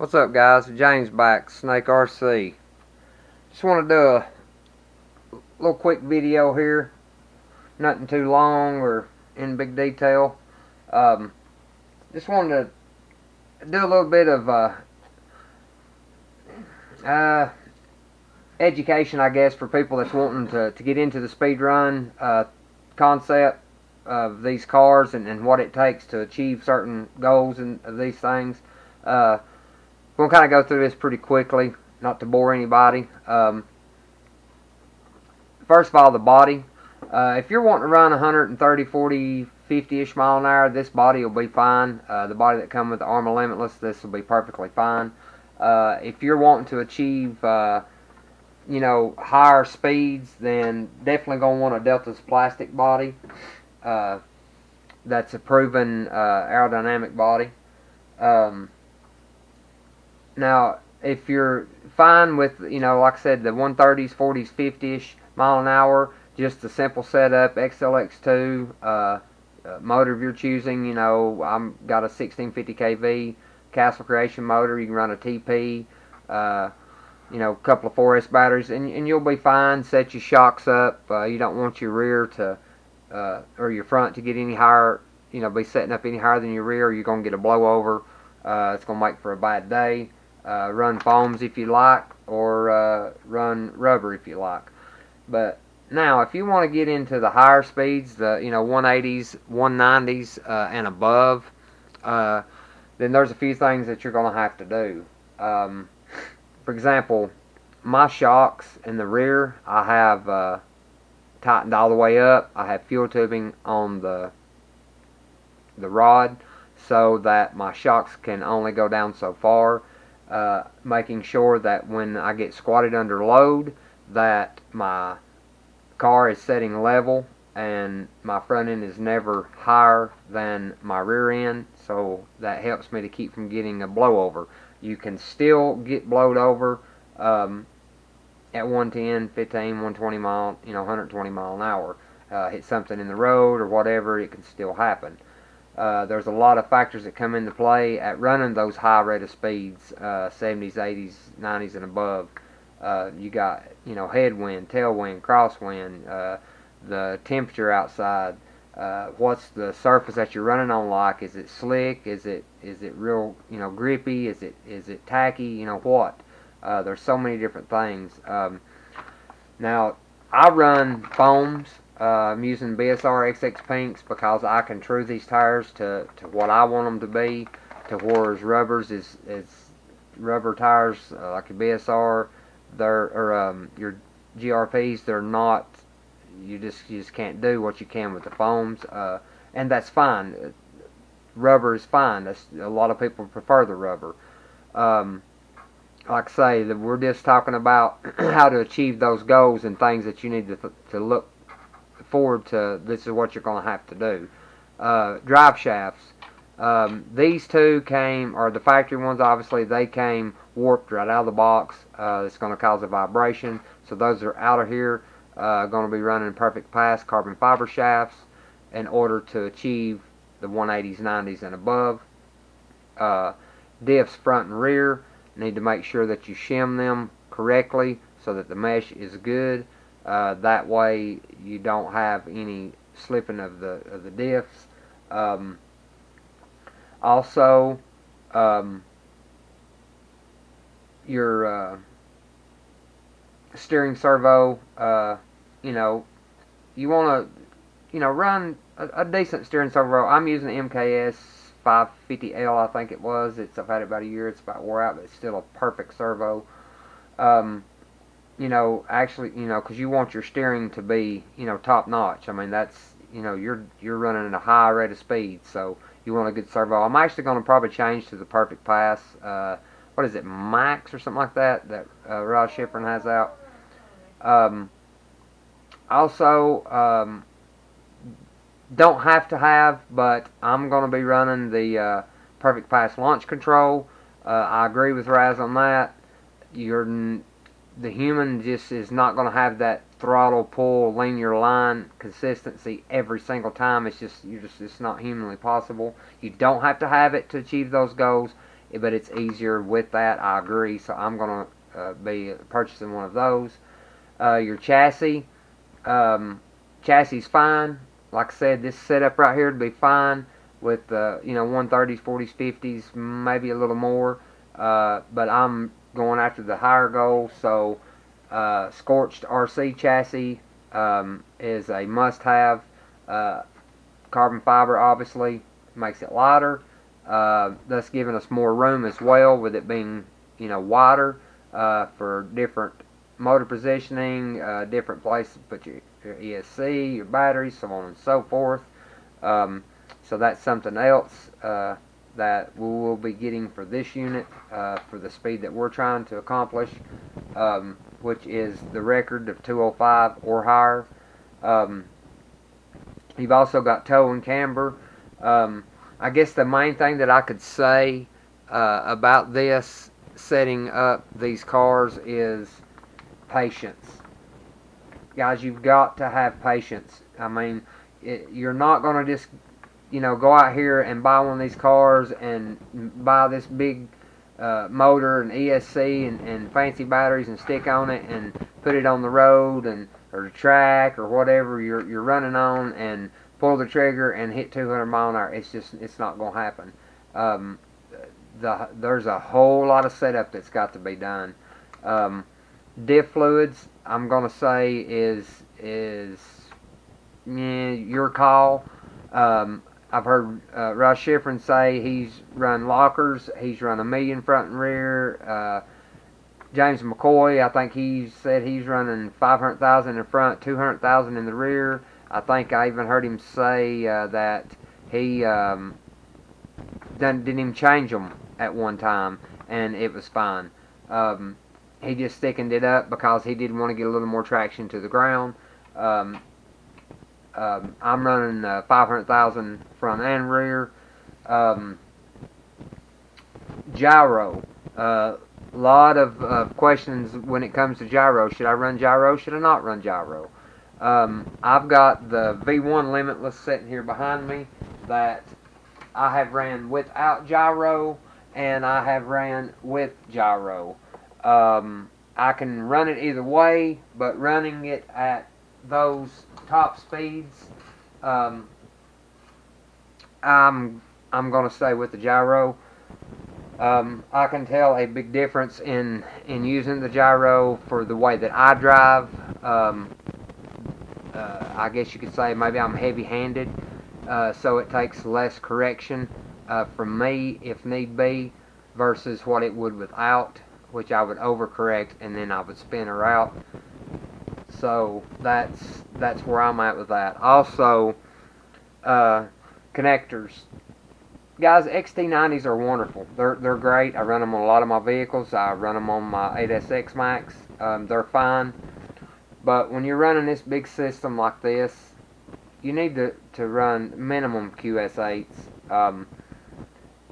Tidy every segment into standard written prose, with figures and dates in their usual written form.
What's up, guys? James back, Snake RC. Just want to do a little quick video here. Nothing too long or in big detail. Just wanted to do a little bit of education, I guess, for people that's wanting to get into the speed run concept of these cars and what it takes to achieve certain goals and of these things. We'll kind of go through this pretty quickly, not to bore anybody. First of all, the body. If you're wanting to run 130, 40, 50-ish mile an hour, this body will be fine. The body that comes with the Arma Limitless, this will be perfectly fine. If you're wanting to achieve, higher speeds, then definitely going to want a Delta's plastic body. That's a proven aerodynamic body. Now, if you're fine with, like I said, the 130s, 40s, 50-ish mile an hour, just a simple setup, XLX2, motor of your choosing, I'm got a 1650 kV Castle Creation motor. You can run a TP, a couple of 4S batteries, and you'll be fine. Set your shocks up. You don't want your rear to, or your front to get any higher, be setting up any higher than your rear, or you're going to get a blowover. It's going to make for a bad day. Run foams if you like, or run rubber if you like. But now, if you want to get into the higher speeds, the 180s, 190s, and above, then there's a few things that you're going to have to do. For example, my shocks in the rear, I have tightened all the way up. I have fuel tubing on the rod so that my shocks can only go down so far. Making sure that when I get squatted under load, that my car is setting level and my front end is never higher than my rear end, so that helps me to keep from getting a blowover. You can still get blowed over at 110, 15, 120 mile, 120 mile an hour. Hit something in the road or whatever, it can still happen. There's a lot of factors that come into play at running those high rate of speeds, 70s, 80s, 90s, and above. You got, headwind, tailwind, crosswind, the temperature outside, what's the surface that you're running on like? Is it slick? Is it real, grippy? Is it tacky? What? There's so many different things. Now, I run foams. I'm using BSR XX Pinks because I can true these tires to what I want them to be, to whereas rubbers is rubber tires like a BSR, your GRPs, they're not. You just can't do what you can with the foams, and that's fine. Rubber is fine. A lot of people prefer the rubber. Like I say, we're just talking about how to achieve those goals and things that you need to look forward to. This is what you're going to have to do. Drive shafts. These two came, or the factory ones, obviously, they came warped right out of the box. It's going to cause a vibration. So those are out of here. Going to be running perfect pass carbon fiber shafts in order to achieve the 180s, 90s, and above. Diffs front and rear. Need to make sure that you shim them correctly so that the mesh is good. That way you don't have any slipping of the diffs. Also, your steering servo, you want to, run a decent steering servo. I'm using the MKS 550L, I think it was. I've had it about a year. It's about wore out, but it's still a perfect servo. Actually, because you want your steering to be, top notch. I mean, that's, you're running at a high rate of speed, so you want a good servo. I'm actually going to probably change to the perfect pass. What is it, Max or something like that Rod Schifrin has out. Also, don't have to have, but I'm going to be running the perfect pass launch control. I agree with Raz on that. The human just is not going to have that throttle pull linear line consistency every single time. It's not humanly possible. You don't have to have it to achieve those goals. but it's easier with that. I agree. So I'm gonna be purchasing one of those. Your chassis, chassis fine. Like I said, this setup right here would be fine with 130s, 40s, 50s, maybe a little more. But I'm going after the higher goal. So scorched RC chassis is a must-have. Carbon fiber obviously makes it lighter, thus giving us more room as well, with it being wider for different motor positioning, different places to put your ESC, your batteries, so on and so forth. So that's something else that we will be getting for this unit for the speed that we're trying to accomplish, which is the record of 205 or higher. You've also got tow and camber. I guess the main thing that I could say about this setting up these cars is patience. Guys, you've got to have patience. I mean, you're not going to just go out here and buy one of these cars and buy this big motor and ESC and fancy batteries and stick on it and put it on the road or the track or whatever you're running on and pull the trigger and hit 200 mile an hour. It's not going to happen. There's a whole lot of setup that's got to be done. Diff Fluids, I'm going to say is your call. I've heard Ross Schifrin say he's run lockers. He's run 1 million front and rear. James McCoy, I think he said he's running 500,000 in front, 200,000 in the rear. I think I even heard him say that he didn't even change them at one time, and it was fine. He just thickened it up because he did want to get a little more traction to the ground. I'm running 500,000 front and rear. Gyro. Lot of questions when it comes to gyro. Should I run gyro? Should I not run gyro? I've got the V1 Limitless sitting here behind me that I have ran without gyro, and I have ran with gyro. I can run it either way, but running it at those top speeds, I'm going to stay with the gyro. I can tell a big difference in using the gyro for the way that I drive. I guess you could say maybe I'm heavy-handed, so it takes less correction from me if need be, versus what it would without, which I would overcorrect and then I would spin her out. So that's where I'm at with that. Also, connectors. Guys, XT90s are wonderful. They're great. I run them on a lot of my vehicles. I run them on my 8SX Max. They're fine. But when you're running this big system like this, you need to run minimum QS8s.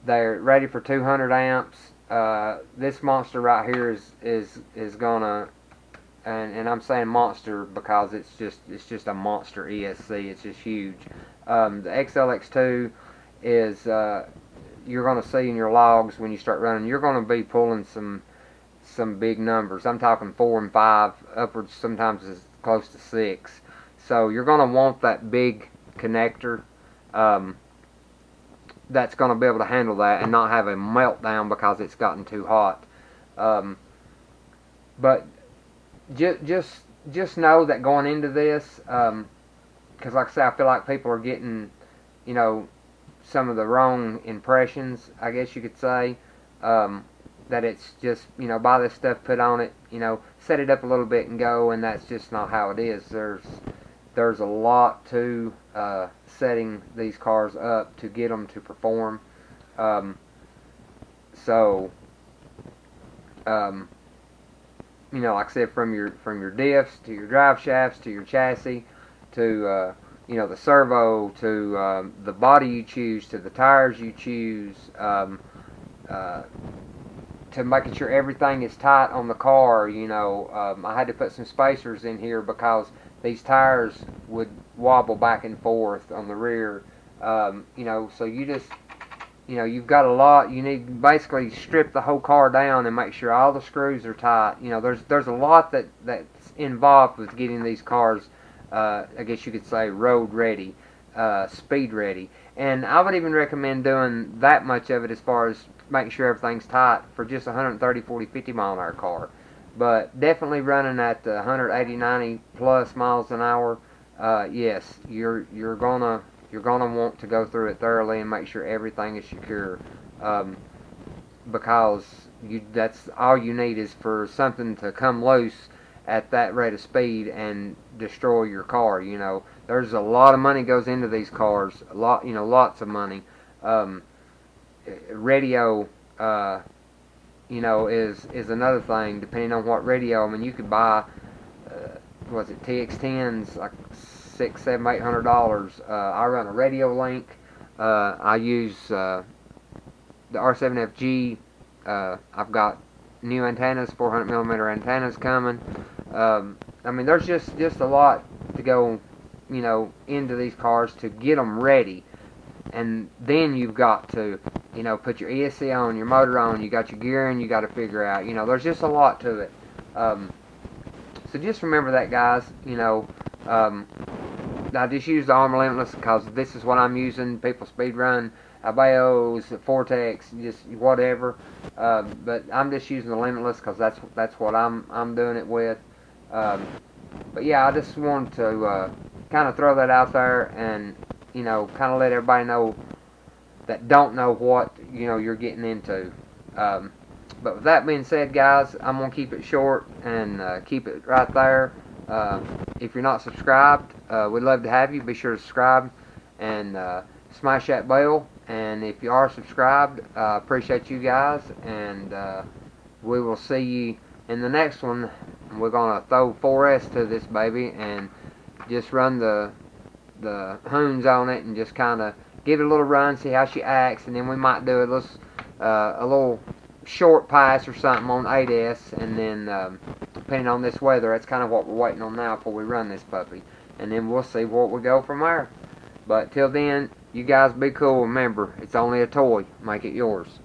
They're ready for 200 amps. This monster right here is gonna, and I'm saying monster because it's just a monster ESC. It's just huge. The XLX2 is you're gonna see in your logs when you start running. You're gonna be pulling some big numbers. I'm talking 4 and 5, upwards sometimes as close to 6. So you're gonna want that big connector that's gonna be able to handle that and not have a meltdown because it's gotten too hot. But just know that going into this, because like I say, I feel like people are getting, some of the wrong impressions, I guess you could say. That it's just, buy this stuff, put on it, set it up a little bit and go, and that's just not how it is. There's a lot to setting these cars up to get them to perform. Like I said, from your diffs to your drive shafts to your chassis to the servo to the body you choose to the tires you choose, to making sure everything is tight on the car. I had to put some spacers in here because these tires would wobble back and forth on the rear. So you you know, you've got a lot. You need to basically strip the whole car down and make sure all the screws are tight. You know, there's a lot that's involved with getting these cars, I guess you could say, road ready, speed ready. And I would even recommend doing that much of it as far as making sure everything's tight for just a 130, 40, 50 mile an hour car. But definitely running at 180, 90 plus miles an hour, yes, you're gonna want to go through it thoroughly and make sure everything is secure, because that's all you need is for something to come loose at that rate of speed and destroy your car. You know, there's a lot of money goes into these cars, a lot, you know, lots of money. Radio, you know, is another thing. Depending on what radio, I mean, you could buy, was it TX10s like $600, $700, $800. I run a Radio Link. I use the R7FG. I've got new antennas, 400mm antennas coming. I mean, there's just a lot to go, you know, into these cars to get them ready. And then you've got to, you know, put your ESC on, your motor on, you got your gearing, you got to figure out, you know, there's just a lot to it. So just remember that, guys. You know, I just use the Arma Limitless because this is what I'm using. People speed run Albeos, Vortex, just whatever. But I'm just using the Limitless because that's what I'm doing it with. But yeah, I just wanted to kind of throw that out there and, you know, kind of let everybody know that don't know what, you know, you're getting into. But with that being said, guys, I'm going to keep it short and keep it right there. If you're not subscribed, we'd love to have you. Be sure to subscribe and smash that bell. And if you are subscribed, appreciate you guys. And we will see you in the next one. We're going to throw 4S to this baby and just run the hoons on it and just kind of give it a little run, see how she acts, and then we might do a little short pass or something on 8S, and then depending on this weather, that's kind of what we're waiting on now before we run this puppy, and then we'll see what we go from there. But till then, you guys be cool. Remember, it's only a toy. Make it yours.